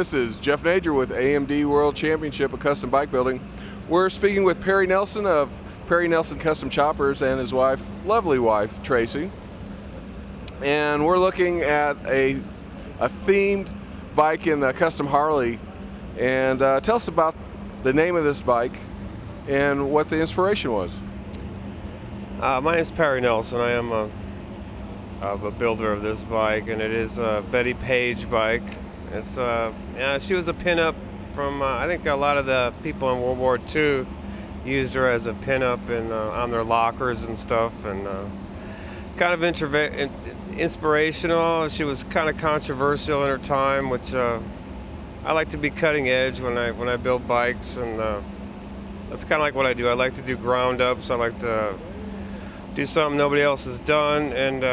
This is Jeff Nager with AMD World Championship of Custom Bike Building. We're speaking with Perry Nelson of Perry Nelson Custom Choppers and his wife, lovely wife, Tracy. And we're looking at a themed bike in the custom Harley. And tell us about the name of this bike and what the inspiration was. My name is Perry Nelson. I am a builder of this bike, and it is a Betty Page bike. It's she was a pinup from I think a lot of the people in World War II used her as a pinup and on their lockers and stuff, and kind of inspirational. She was kind of controversial in her time, which I like to be cutting edge when I build bikes, and that's kind of like what I do. I like to do ground ups. I like to do something nobody else has done, and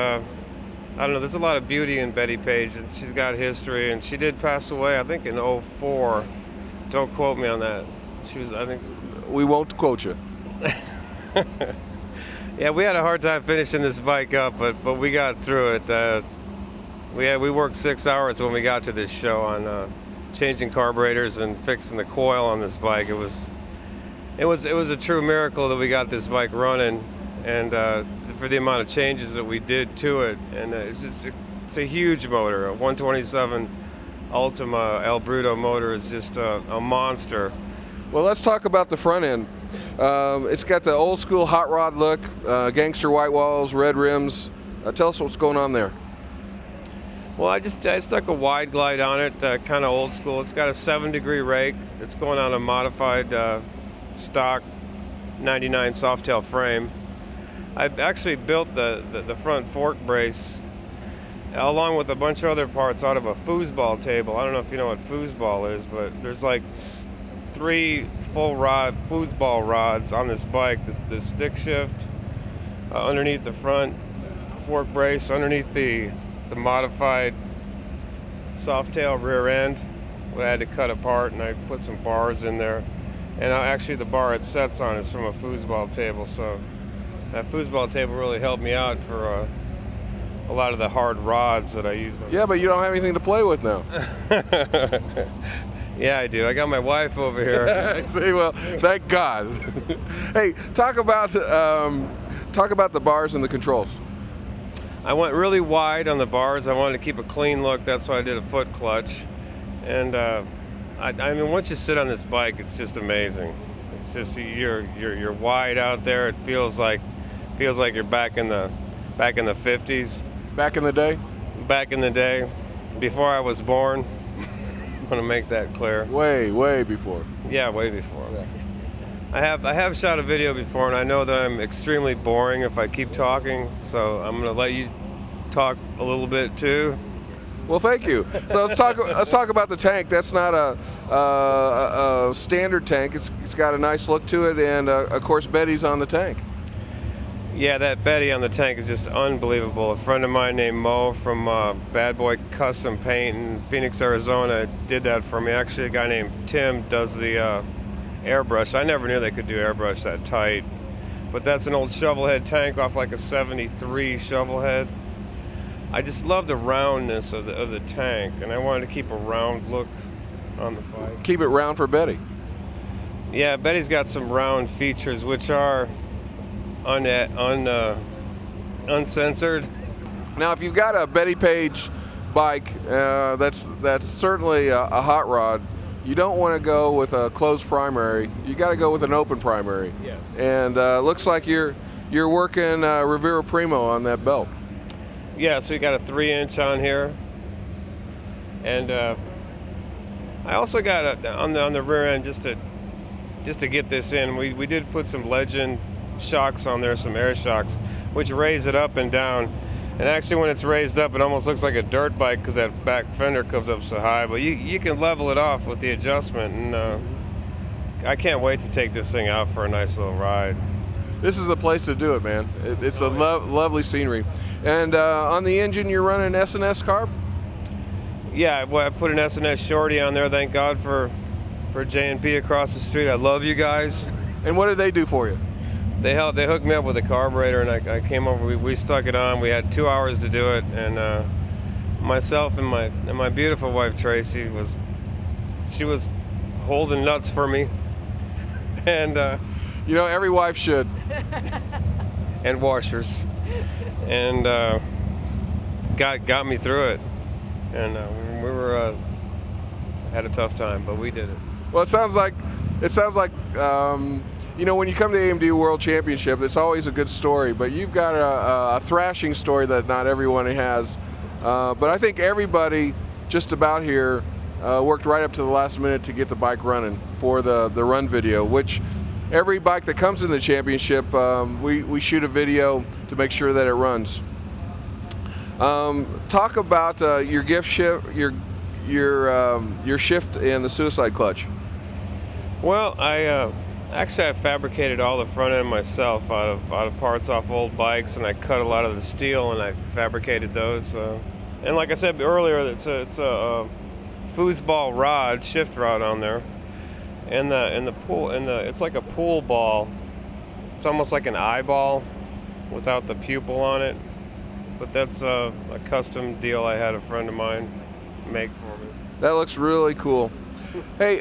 I don't know, there's a lot of beauty in Betty Page, and she's got history, and she did pass away, I think, in '04. Don't quote me on that. She was, I think... We won't quote you. Yeah, we had a hard time finishing this bike up, but we got through it. We worked 6 hours when we got to this show on changing carburetors and fixing the coil on this bike. It was a true miracle that we got this bike running, and for the amount of changes that we did to it. And it's a huge motor. A 127 Ultima El Bruto motor is just a monster. Well, let's talk about the front end. It's got the old school hot rod look, gangster white walls, red rims. Tell us what's going on there. Well, I stuck a wide glide on it, kind of old school. It's got a 7-degree rake. It's going on a modified stock 99 Softail frame. I've actually built the front fork brace along with a bunch of other parts out of a foosball table. I don't know if you know what foosball is, but there's like 3 full rod foosball rods on this bike. The stick shift underneath the front fork brace, underneath the modified Softail rear end, I had to cut apart, and I put some bars in there. And actually the bar it sets on is from a foosball table, so that foosball table really helped me out for a lot of the hard rods that I use. Yeah, but you don't have anything to play with now. Yeah, I do. I got my wife over here. See, well, thank God. Hey, talk about the bars and the controls. I went really wide on the bars. I wanted to keep a clean look. That's why I did a foot clutch. And I mean, once you sit on this bike, it's just amazing. It's just you're wide out there. It feels like you're back in the 50s. Back in the day? Back in the day, before I was born. I want to make that clear. Way before. Yeah, way before. Yeah. I have shot a video before, and I know that I'm extremely boring if I keep talking, so I'm going to let you talk a little bit too. Well, thank you. So let's talk about the tank. That's not a standard tank. It's got a nice look to it, and of course Betty's on the tank. Yeah, that Betty on the tank is just unbelievable. A friend of mine named Mo from Bad Boy Custom Paint in Phoenix, Arizona did that for me. Actually, a guy named Tim does the airbrush. I never knew they could do airbrush that tight. But that's an old shovel head tank off like a '73 shovel head. I just love the roundness of the tank, and I wanted to keep a round look on the bike. Keep it round for Betty. Yeah, Betty's got some round features which are uncensored. Now, if you've got a Betty Page bike, that's certainly a hot rod. You don't want to go with a closed primary. You got to go with an open primary. Yes. And looks like you're working Rivera Primo on that belt. Yeah, so you got a 3-inch on here, and I also got on the rear end just to get this in. We did put some Legend shocks on there, some air shocks, which raise it up and down. And actually, when it's raised up, it almost looks like a dirt bike because that back fender comes up so high. But you can level it off with the adjustment, and I can't wait to take this thing out for a nice little ride. This is the place to do it, man. It's a lovely scenery. And on the engine, you're running S&S carb? Yeah, well, I put an S&S shorty on there. Thank God for J&P across the street. I love you guys. And what did they do for you? They hooked me up with a carburetor, and I came over. We stuck it on. We had 2 hours to do it, and myself and my beautiful wife Tracy was she was holding nuts for me, and you know, every wife should. And washers, and got me through it, and we were had a tough time, but we did it. Well, it sounds like you know, when you come to the AMD World Championship, it's always a good story, but you've got a thrashing story that not everyone has. But I think everybody just about here worked right up to the last minute to get the bike running for the run video, which every bike that comes in the championship, we shoot a video to make sure that it runs. Talk about your gift shift, your shift in the suicide clutch. Well, actually I fabricated all the front end myself out of parts off old bikes, and I cut a lot of the steel and I fabricated those. And like I said earlier, it's a foosball rod, shift rod on there, and it's like a pool ball. It's almost like an eyeball without the pupil on it. But that's a custom deal I had a friend of mine make for me. That looks really cool. Hey,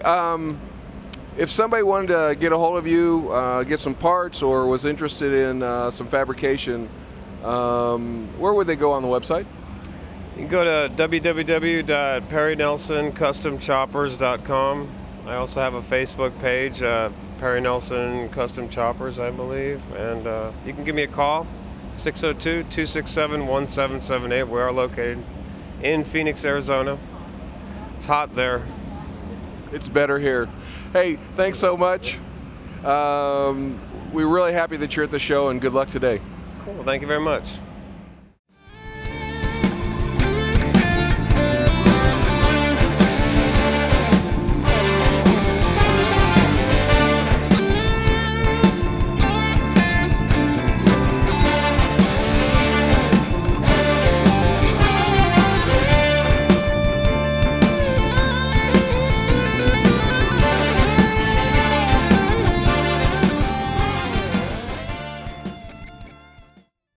if somebody wanted to get a hold of you, get some parts, or was interested in some fabrication, where would they go on the website? You can go to www.perrynelsonCustomChoppers.com. I also have a Facebook page, Perry Nelson Custom Choppers, I believe, and you can give me a call, 602-267-1778. We are located in Phoenix, Arizona. It's hot there. It's better here. Hey, thanks so much. We're really happy that you're at the show, and good luck today. Cool, thank you very much.